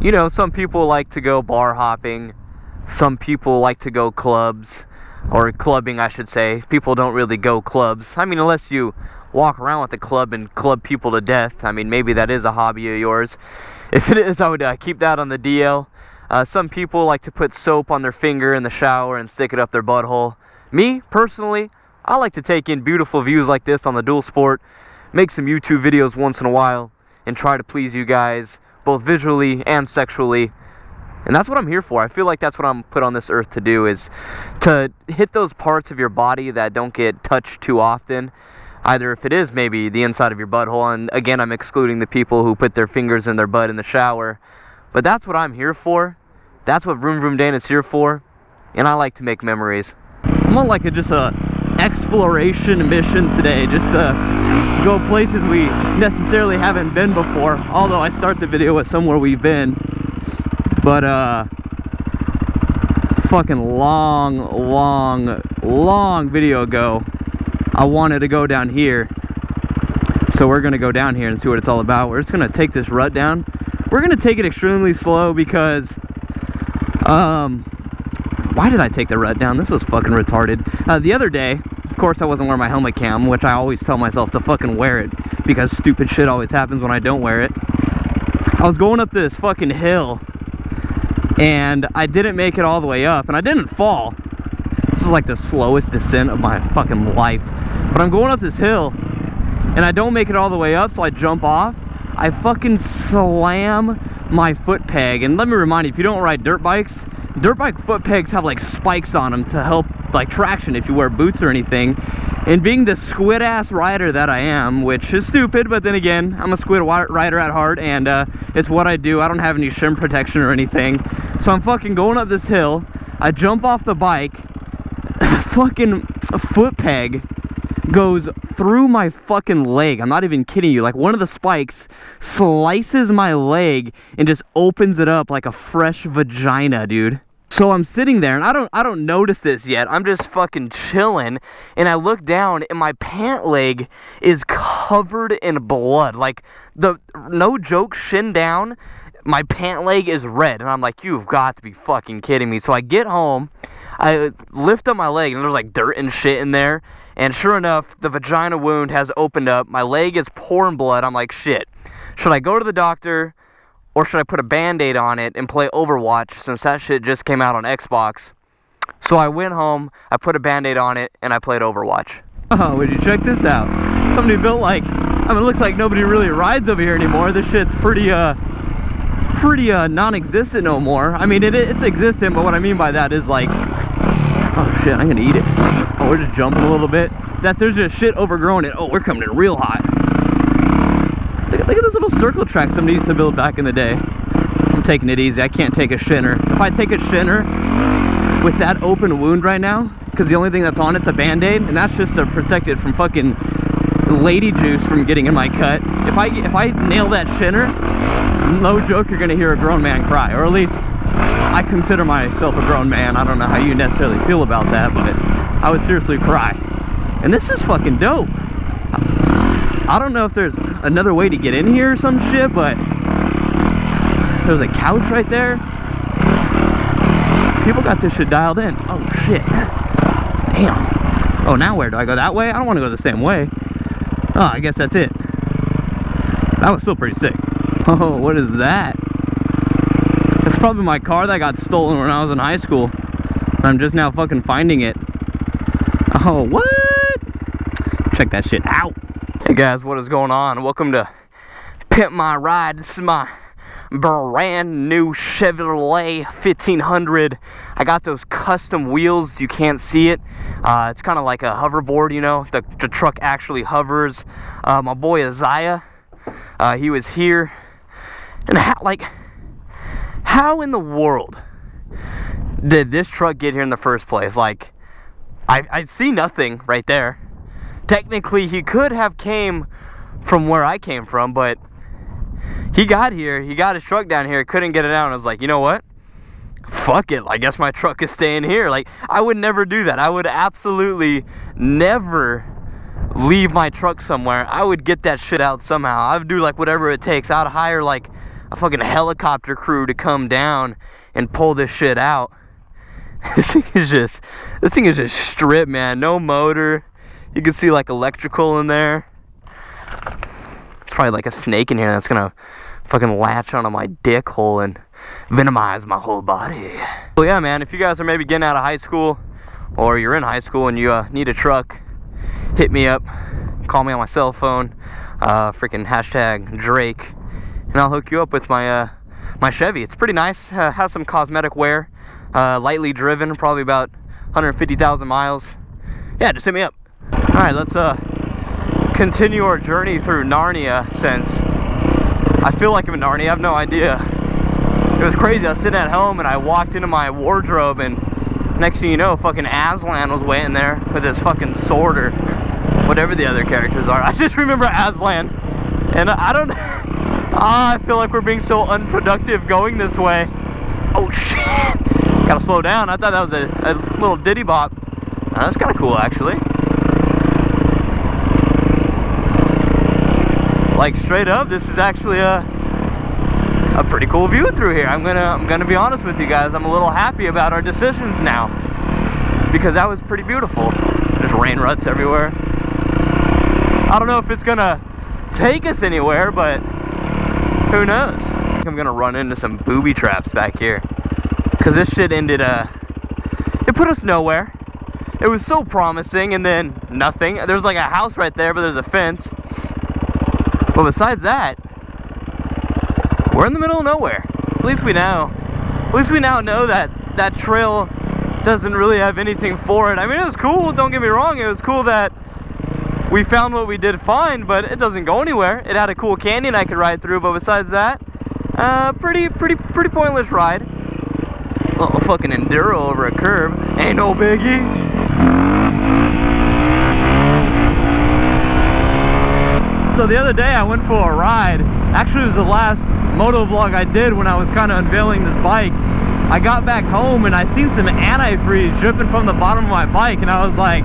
You know, some people like to go bar hopping. Some people like to go clubs. Or clubbing, I should say. People don't really go clubs. I mean, unless you walk around with a club and club people to death. I mean, maybe that is a hobby of yours. If it is, I would keep that on the DL. Some people like to put soap on their finger in the shower and stick it up their butthole. Me, personally, I like to take in beautiful views like this on the dual sport, make some YouTube videos once in a while, and try to please you guys, both visually and sexually. And that's what I'm here for. I feel like that's what I'm put on this earth to do, is to hit those parts of your body that don't get touched too often. Either if it is maybe the inside of your butthole, and again, I'm excluding the people who put their fingers in their butt in the shower. But that's what I'm here for. That's what VroomVroomDana is here for. And I like to make memories. I'm on like just a exploration mission today, just to go places we necessarily haven't been before. Although I start the video with somewhere we've been. But fucking long video ago, I wanted to go down here. So we're gonna go down here and see what it's all about. We're just gonna take this rut down. We're gonna take it extremely slow because why did I take the rut down? This was fucking retarded. The other day, of course I wasn't wearing my helmet cam, which I always tell myself to fucking wear it because stupid shit always happens when I don't wear it. I was going up this fucking hill and I didn't make it all the way up, and I didn't fall. This is like the slowest descent of my fucking life. But I'm going up this hill and I don't make it all the way up, so I jump off. I fucking slam my foot peg. And let me remind you, if you don't ride dirt bikes, dirt bike foot pegs have like spikes on them to help like traction if you wear boots or anything. And being the squid ass rider that I am, which is stupid, but then again, I'm a squid rider at heart, and it's what I do. I don't have any shim protection or anything. So I'm fucking going up this hill. I jump off the bike. The fucking foot peg goes through my fucking leg. I'm not even kidding you. Like, one of the spikes slices my leg and just opens it up like a fresh vagina, dude. So I'm sitting there and I don't notice this yet. I'm just fucking chilling, and I look down and my pant leg is covered in blood. Like, no joke, shin down, my pant leg is red, and I'm like, you've got to be fucking kidding me. So I get home, I lift up my leg, and there's like dirt and shit in there, and sure enough, the vagina wound has opened up. My leg is pouring blood. I'm like, shit, should I go to the doctor, or should I put a band-aid on it and play Overwatch, since that shit just came out on Xbox? So I went home, I put a band-aid on it, and I played Overwatch. Oh, would you check this out? Somebody built like, I mean, it looks like nobody really rides over here anymore. This shit's pretty non-existent no more. I mean, it's existent, but what I mean by that is like, oh shit, I'm gonna eat it. Oh, we're just jumping a little bit. That there's just shit overgrown it. Oh, we're coming in real hot. Look at this little circle track somebody used to build back in the day. I'm taking it easy. I can't take a shinner. If I take a shinner with that open wound right now, because the only thing that's on it's a band-aid, and that's just to protect it from fucking lady juice from getting in my cut. If I nail that shinner, no joke, you're gonna hear a grown man cry, or at least I consider myself a grown man. I don't know how you necessarily feel about that, but I would seriously cry. And this is fucking dope. I don't know if there's another way to get in here or some shit, but there's a couch right there. People got this shit dialed in. Oh shit. Damn. Oh, now where do I go? That way? I don't want to go the same way. Oh, I guess that's it. That was still pretty sick. Oh, what is that? That's probably my car that got stolen when I was in high school. I'm just now fucking finding it. Oh, what? Check that shit out. Hey guys, what is going on? Welcome to Pimp My Ride. This is my brand new Chevrolet 1500. I got those custom wheels. You can't see it. It's kind of like a hoverboard, you know. The truck actually hovers. My boy Isaiah, he was here. And how in the world did this truck get here in the first place? Like, I see nothing right there. Technically, he could have came from where I came from, but he got here, he got his truck down here, couldn't get it out, and I was like, you know what? Fuck it, I guess my truck is staying here. Like, I would never do that. I would absolutely never leave my truck somewhere. I would get that shit out somehow. I would do like whatever it takes. I'd hire like fucking helicopter crew to come down and pull this shit out. This thing is just stripped, man. No motor. You can see like electrical in there. It's probably like a snake in here that's gonna fucking latch onto my dick hole and venomize my whole body. So yeah, man, if you guys are maybe getting out of high school, or you're in high school and you need a truck, hit me up. Call me on my cell phone. Freaking hashtag Drake, and I'll hook you up with my my Chevy. It's pretty nice. Has some cosmetic wear. Lightly driven, probably about 150,000 miles. Yeah, just hit me up. All right, let's continue our journey through Narnia, since I feel like I'm in Narnia. I have no idea. It was crazy. I was sitting at home and I walked into my wardrobe, and next thing you know, fucking Aslan was waiting there with his fucking sword, or whatever the other characters are. I just remember Aslan, and I don't. I feel like we're being so unproductive going this way. Oh shit! Gotta slow down. I thought that was a little ditty bop. That's kind of cool, actually. Like straight up, this is actually a pretty cool view through here. I'm gonna be honest with you guys. I'm a little happy about our decisions now, because that was pretty beautiful. There's rain ruts everywhere. I don't know if it's gonna take us anywhere, but who knows? I think I'm gonna run into some booby traps back here, because this shit ended it put us nowhere. It was so promising, and then nothing. There's like a house right there, but there's a fence. But besides that, we're in the middle of nowhere. At least we now know that that trail doesn't really have anything for it. I mean, it was cool, don't get me wrong. It was cool that we found what we did find, but it doesn't go anywhere. It had a cool canyon I could ride through, but besides that, pretty pointless ride. Little fucking enduro over a curb, ain't no biggie. So the other day I went for a ride. Actually, it was the last moto vlog I did when I was kind of unveiling this bike. I got back home and I seen some antifreeze dripping from the bottom of my bike, and I was like,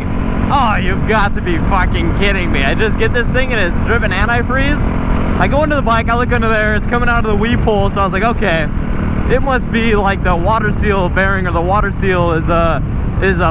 oh, you've got to be fucking kidding me. I just get this thing and it's dripping antifreeze. I go into the bike, I look under there, it's coming out of the weep hole, so I was like, okay, it must be like the water seal bearing, or the water seal is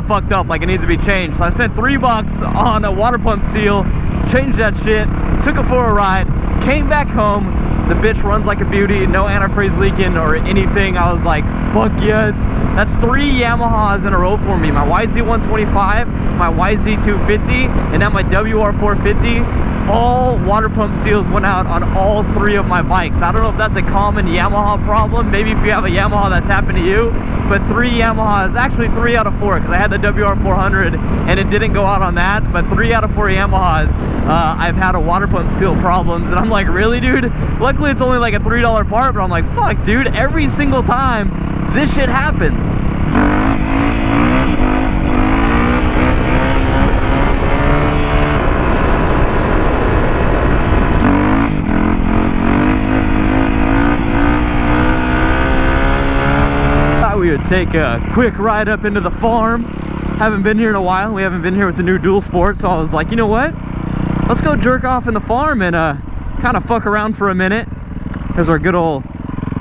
fucked up, like it needs to be changed. So I spent $3 on a water pump seal, changed that shit, took it for a ride, came back home. The bitch runs like a beauty, no antifreeze leaking or anything. I was like, fuck yes. That's 3 Yamahas in a row for me. My YZ125, my YZ250, and now my WR450. All water pump seals went out on all 3 of my bikes. I don't know if that's a common Yamaha problem. Maybe if you have a Yamaha that's happened to you. But 3 Yamahas, actually 3 out of 4, because I had the WR400 and it didn't go out on that. But 3 out of 4 Yamahas, I've had a water pump seal problems. And I'm like, really, dude? Luckily it's only like a $3 part, but I'm like, fuck, dude, every single time this shit happens. We would take a quick ride up into the farm. Haven't been here in a while. We haven't been here with the new dual sport, so I was like, you know what? Let's go jerk off in the farm and kind of fuck around for a minute. There's our good old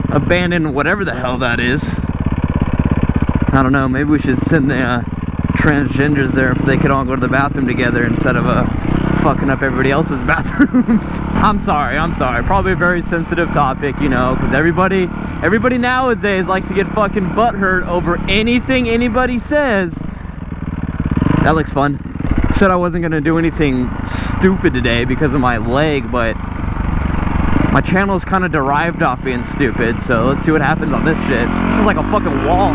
abandoned whatever the hell that is. I don't know, maybe we should send the transgenders there if they could all go to the bathroom together instead of fucking up everybody else's bathrooms. I'm sorry, probably a very sensitive topic, you know, because everybody nowadays likes to get fucking butthurt over anything anybody says. That looks fun. Said I wasn't gonna do anything stupid today because of my leg, but my channel is kind of derived off being stupid, so let's see what happens on this shit. This is like a fucking wall.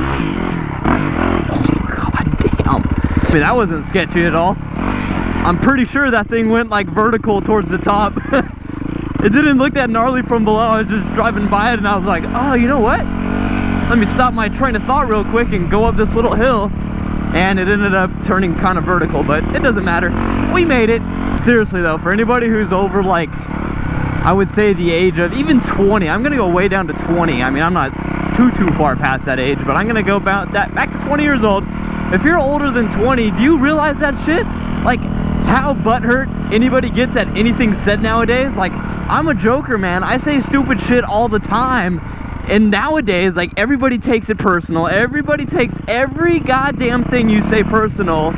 Oh god damn. I mean, that wasn't sketchy at all. I'm pretty sure that thing went like vertical towards the top. It didn't look that gnarly from below. I was just driving by it and I was like, oh, you know what? Let me stop my train of thought real quick and go up this little hill. And it ended up turning kind of vertical, but it doesn't matter. We made it. Seriously though, for anybody who's over like, I would say the age of even 20, I'm gonna go way down to 20. I mean, I'm not too far past that age, but I'm gonna go about that back to 20 years old. If you're older than 20, do you realize that shit? Like, how butthurt anybody gets at anything said nowadays? Like, I'm a joker, man. I say stupid shit all the time. And nowadays, like, everybody takes it personal. Everybody takes every goddamn thing you say personal.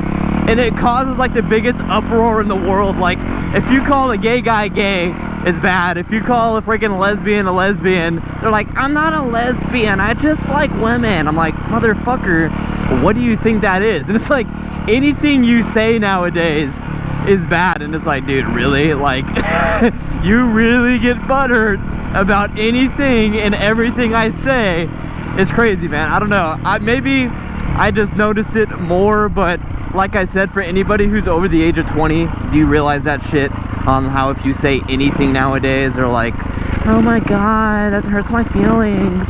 And it causes, like, the biggest uproar in the world. Like, if you call a gay guy gay, it's bad. If you call a freaking lesbian a lesbian, they're like, I'm not a lesbian, I just like women. I'm like, motherfucker, what do you think that is? And it's like, anything you say nowadays is bad. And it's like, dude, really? Like, you really get butthurt about anything and everything I say. It's crazy, man. I don't know. Maybe I just notice it more, but like I said, for anybody who's over the age of 20, do you realize that shit? On how if you say anything nowadays, they're like, oh my god, that hurts my feelings.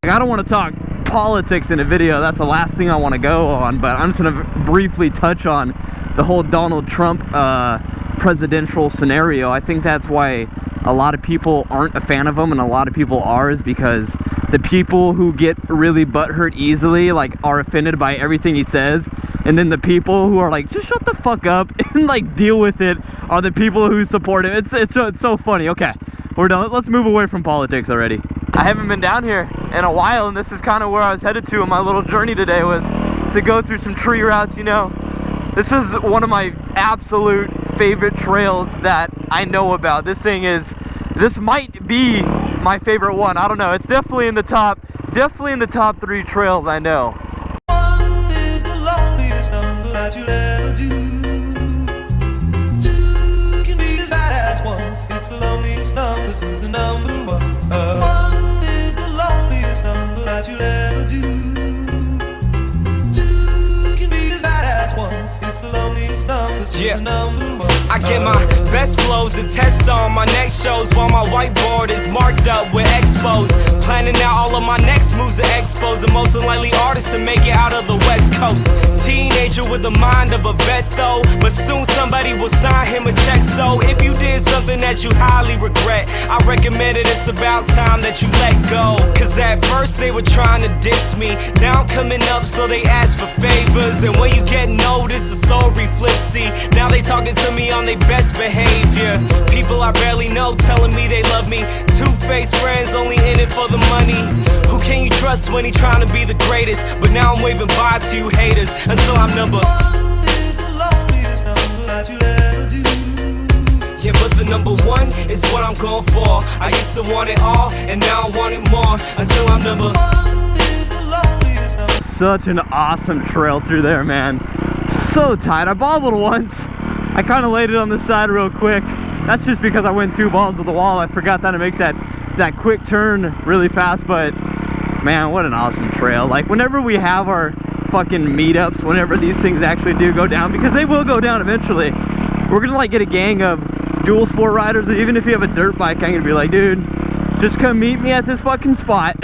I don't want to talk politics in a video. That's the last thing I want to go on, but I'm just going to briefly touch on the whole Donald Trump presidential scenario. I think that's why a lot of people aren't a fan of him, and a lot of people are, is because the people who get really butthurt easily, like, are offended by everything he says, and then the people who are like, just shut the fuck up and, like, deal with it, are the people who support him. It's so funny. Okay, we're done. Let's move away from politics already. I haven't been down here in a while, and this is kind of where I was headed to in my little journey today, was to go through some tree routes. You know, this is one of my absolute favorite trails that I know about. This might be my favorite one. I don't know. It's definitely in the top 3 trails I know. One is the loneliest number that you'll ever do. 2 can be as bad as 1. It's the loneliest number since the number 1. 1 is the loneliest number that you'll ever do. 2 can be as bad as 1. It's the loneliest number since the number 1. I get my best flows and test on my next shows while my whiteboard is marked up with expos. Planning out all of my next moves and expos. The most unlikely artist to make it out of the West Coast. Teenager with the mind of a vet though, but soon somebody will sign him a check. So if you did something that you highly regret, I recommend it. It's about time that you let go. Cause at first they were trying to diss me. Now I'm coming up so they ask for favors. And when you get noticed, the story flips. See, now they talking to me on their best behavior. People I barely know telling me they love me. Two-faced friends only in it for the money. Who can you trust when he trying to be the greatest? But now I'm waving bye to you haters until I'm number 1 is the loneliest number that you'll ever do. yeah, but the number 1 is what I'm going for. I used to want it all, and now I want it more until I'm number 1 is the loneliest number. Such an awesome trail through there, man. So tight. I bobbled once. I kind of laid it on the side real quick. That's just because I went 2 balls with the wall. I forgot that it makes that quick turn really fast. But man, what an awesome trail. Like, whenever we have our fucking meetups, whenever these things actually do go down, because they will go down eventually, we're gonna like get a gang of dual sport riders. Even if you have a dirt bike, I'm gonna be like, dude, just come meet me at this fucking spot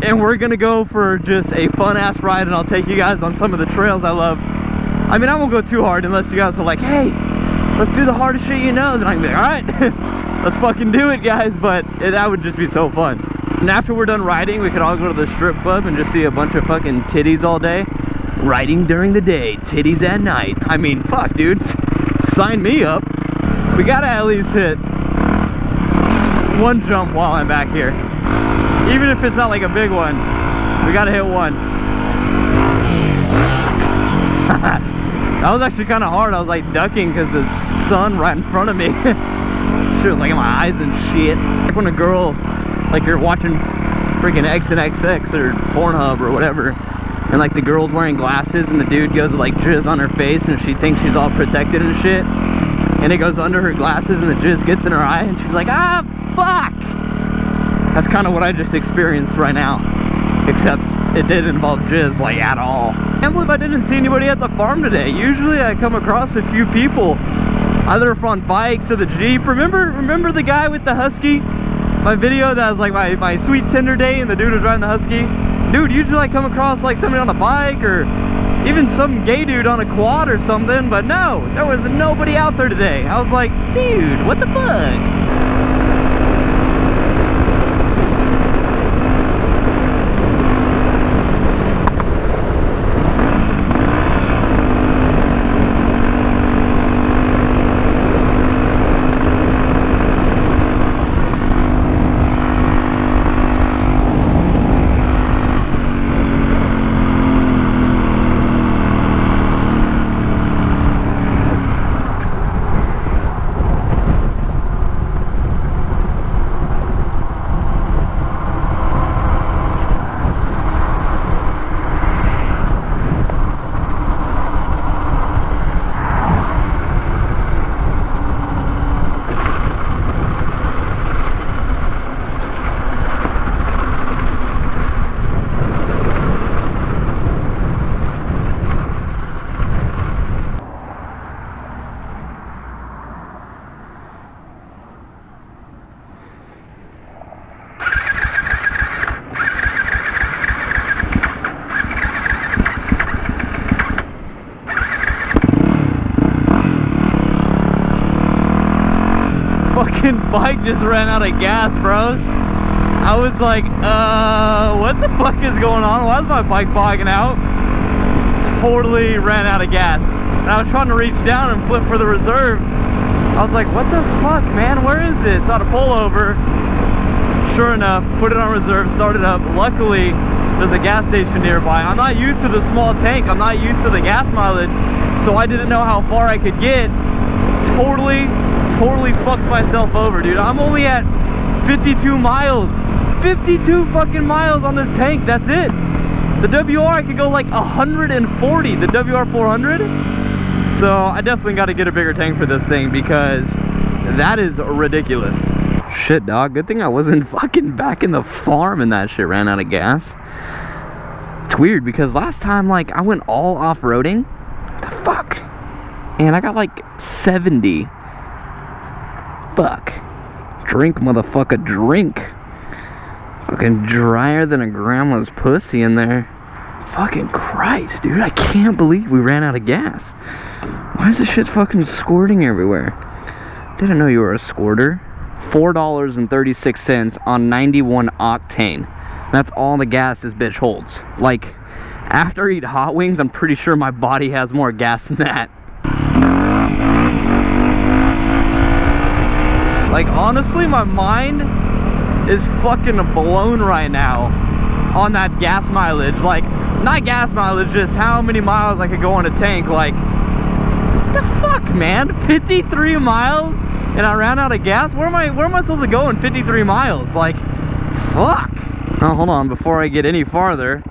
and we're gonna go for just a fun ass ride, and I'll take you guys on some of the trails I love. I mean, I won't go too hard unless you guys are like, hey, let's do the hardest shit you know. Then I can be like, all right, let's fucking do it, guys. But that would just be so fun. And after we're done riding, we could all go to the strip club and just see a bunch of fucking titties all day. Riding during the day, titties at night. I mean, fuck, dude. Sign me up. We gotta at least hit 1 jump while I'm back here. Even if it's not like a big one, we gotta hit 1. That was actually kind of hard. I was like ducking because the sun right in front of me. Shit was like in my eyes and shit. Like when a girl, like you're watching freaking X and XX or Pornhub or whatever, and like the girl's wearing glasses and the dude goes to like jizz on her face and she thinks she's all protected and shit, and it goes under her glasses and the jizz gets in her eye and she's like, ah, fuck. That's kind of what I just experienced right now. Except it didn't involve jizz, like, at all. I can't believe I didn't see anybody at the farm today. Usually I come across a few people, either on bikes or the Jeep. Remember the guy with the Husky? My video that was like my sweet Tinder day and the dude was riding the Husky? Dude, usually I come across like somebody on a bike or even some gay dude on a quad or something, but no, there was nobody out there today. I was like, dude, what the fuck? bike just ran out of gas, bros. I was like, what the fuck is going on? Why is my bike bogging out? Totally ran out of gas. And I was trying to reach down and flip for the reserve. I was like, what the fuck, man? Where is it? So I had to pull over. Sure enough, put it on reserve, started up. Luckily, there's a gas station nearby. I'm not used to the small tank. I'm not used to the gas mileage. So I didn't know how far I could get. Totally fucked myself over, dude. I'm only at 52 miles. 52 fucking miles on this tank. That's it. The WR, I could go like 140. The WR 400. So I definitely got to get a bigger tank for this thing because that is ridiculous. Shit, dog. Good thing I wasn't fucking back in the farm and that shit ran out of gas. It's weird because last time, like, I went all off-roading. What the fuck? And I got like 70. Fuck. Drink, motherfucker, drink. Fucking drier than a grandma's pussy in there. Fucking Christ, dude. I can't believe we ran out of gas. Why is this shit fucking squirting everywhere? Didn't know you were a squirter. $4.36 on 91 octane. That's all the gas this bitch holds. Like, after I eat hot wings, I'm pretty sure my body has more gas than that. Like, honestly, my mind is fucking blown right now on that gas mileage. Like, not gas mileage, just how many miles I could go on a tank. Like, what the fuck, man? 53 miles and I ran out of gas? Where am I supposed to go in 53 miles? Like, fuck. Oh, hold on, before I get any farther,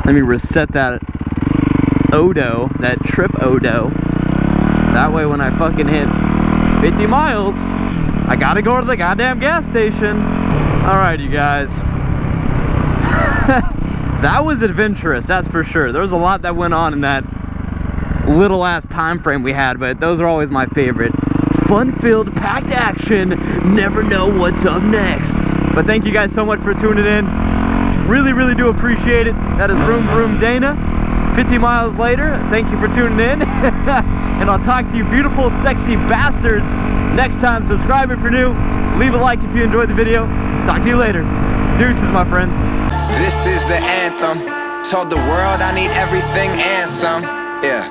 let me reset that odo, that trip odo. That way when I fucking hit 50 miles, I gotta go to the goddamn gas station. Alright, you guys. That was adventurous, that's for sure. There was a lot that went on in that little ass time frame we had, but those are always my favorite. Fun-filled, packed action. Never know what's up next. But thank you guys so much for tuning in. Really do appreciate it. That is VroomVroomDana. 50 miles later, thank you for tuning in. And I'll talk to you beautiful, sexy bastards next time. Subscribe if you're new. Leave a like if you enjoyed the video. Talk to you later. Deuces, my friends. This is the anthem. Told the world I need everything and some. Yeah,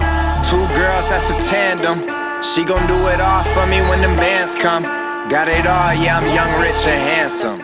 2 girls, that's a tandem. She gon' do it all for me when them bands come. Got it all, yeah, I'm young, rich, and handsome.